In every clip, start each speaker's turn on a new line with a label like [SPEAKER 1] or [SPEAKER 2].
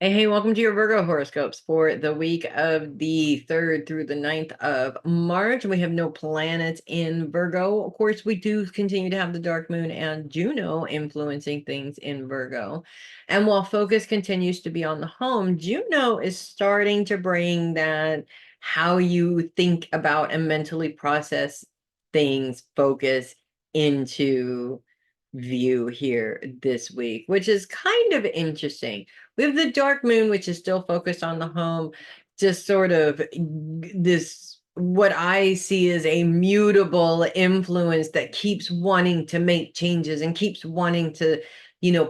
[SPEAKER 1] Hey, welcome to your Virgo horoscopes for the week of the 3rd through the 9th of March. We have no planets in Virgo. Of course, we do continue to have the dark moon and Juno influencing things in Virgo. And while focus continues to be on the home, Juno is starting to bring that how you think about and mentally process things focus into view here this week, which is kind of interesting. We have the dark moon, which is still focused on the home, just sort of this, what I see as a mutable influence that keeps wanting to make changes and keeps wanting to,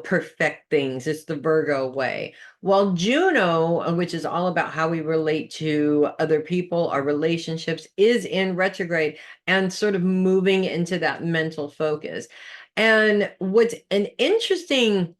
[SPEAKER 1] perfect things. It's the Virgo way. While Juno, which is all about how we relate to other people, our relationships, is in retrograde and sort of moving into that mental focus. And what's an interesting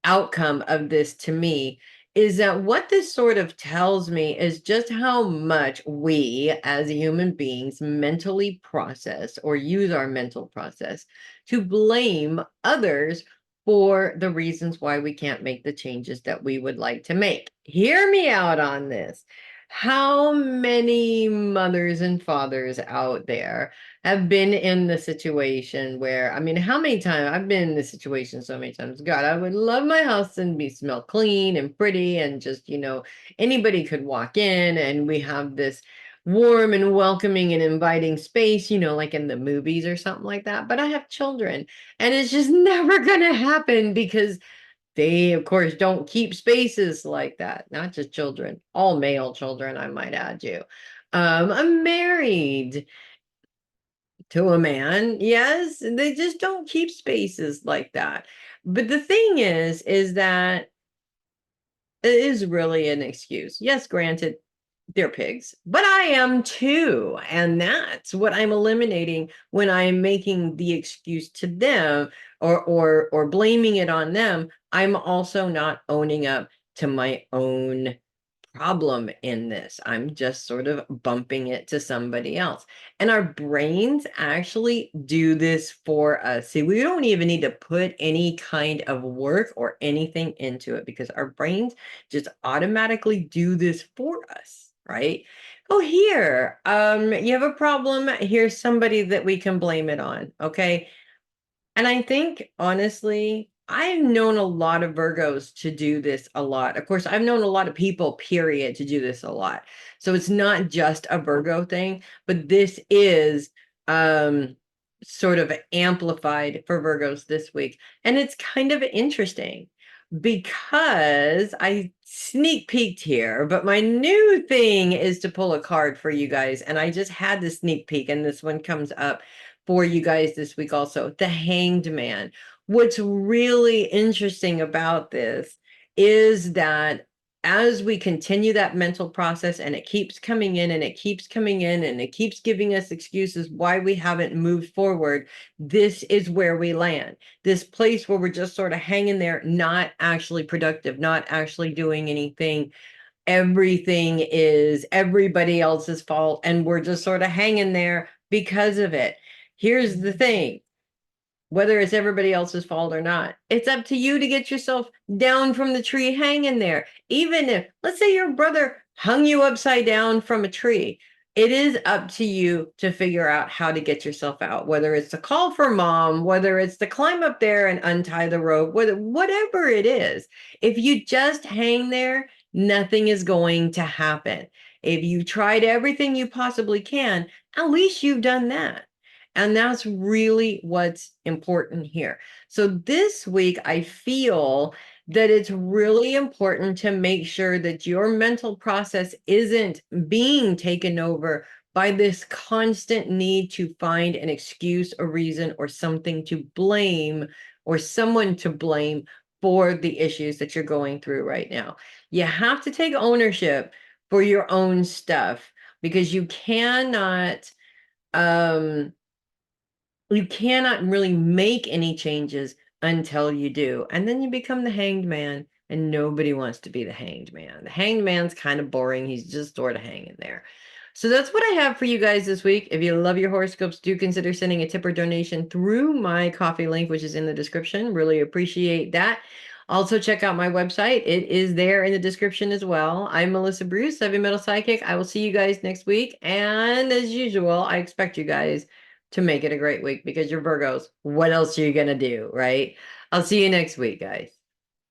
[SPEAKER 1] outcome of this to me is that what this sort of tells me is just how much we as human beings mentally process or use our mental process to blame others for the reasons why we can't make the changes that we would like to make. Hear me out on this. How many mothers and fathers out there have been in the situation where, I mean, how many times I've been in this situation so many times. God, I would love my house and be smell clean and pretty and just, anybody could walk in and we have this warm and welcoming and inviting space, like in the movies or something like that. But I have children and it's just never gonna happen because they, of course, don't keep spaces like that. Not just children, all male children, I might add you. I'm married to a man. Yes, they just don't keep spaces like that. But the thing is that it is really an excuse. Yes, granted, they're pigs, but I am too. And that's what I'm eliminating when I'm making the excuse to them or blaming it on them. I'm also not owning up to my own problem in this. I'm just sort of bumping it to somebody else. And our brains actually do this for us. See, we don't even need to put any kind of work or anything into it because our brains just automatically do this for us, right? Oh, here, you have a problem. Here's somebody that we can blame it on. Okay. And I think, honestly, I've known a lot of Virgos to do this a lot. Of course, I've known a lot of people, period, to do this a lot. So it's not just a Virgo thing, but this is um, sort of amplified for Virgos this week. And it's kind of interesting because I sneak peeked here, but my new thing is to pull a card for you guys. And I just had the sneak peek, and this one comes up for you guys this week also, the Hanged Man. What's really interesting about this is that as we continue that mental process and it keeps coming in and it keeps coming in and it keeps giving us excuses why we haven't moved forward, this is where we land. This place where we're just sort of hanging there, not actually productive, not actually doing anything. Everything is everybody else's fault and we're just sort of hanging there because of it. Here's the thing, whether it's everybody else's fault or not, it's up to you to get yourself down from the tree hanging there. Even if, let's say, your brother hung you upside down from a tree, it is up to you to figure out how to get yourself out, whether it's to call for mom, whether it's to climb up there and untie the rope, whatever it is. If you just hang there, nothing is going to happen. If you tried everything you possibly can, at least you've done that. And that's really what's important here. So this week, I feel that it's really important to make sure that your mental process isn't being taken over by this constant need to find an excuse, a reason, or something to blame, or someone to blame for the issues that you're going through right now. You have to take ownership for your own stuff because um, you cannot really make any changes until you do. And then you become the hanged man, and nobody wants to be the hanged man. The hanged man's kind of boring. He's just sort of hanging there. So that's what I have for you guys this week. If you love your horoscopes, do consider sending a tip or donation through my coffee link, which is in the description. Really appreciate that. Also, check out my website. It is there in the description as well. I'm Melissa Bruce, Heavy Metal Psychic. I will see you guys next week. And as usual, I expect you guys to make it a great week because you're Virgos. What else are you going to do, right? I'll see you next week, guys.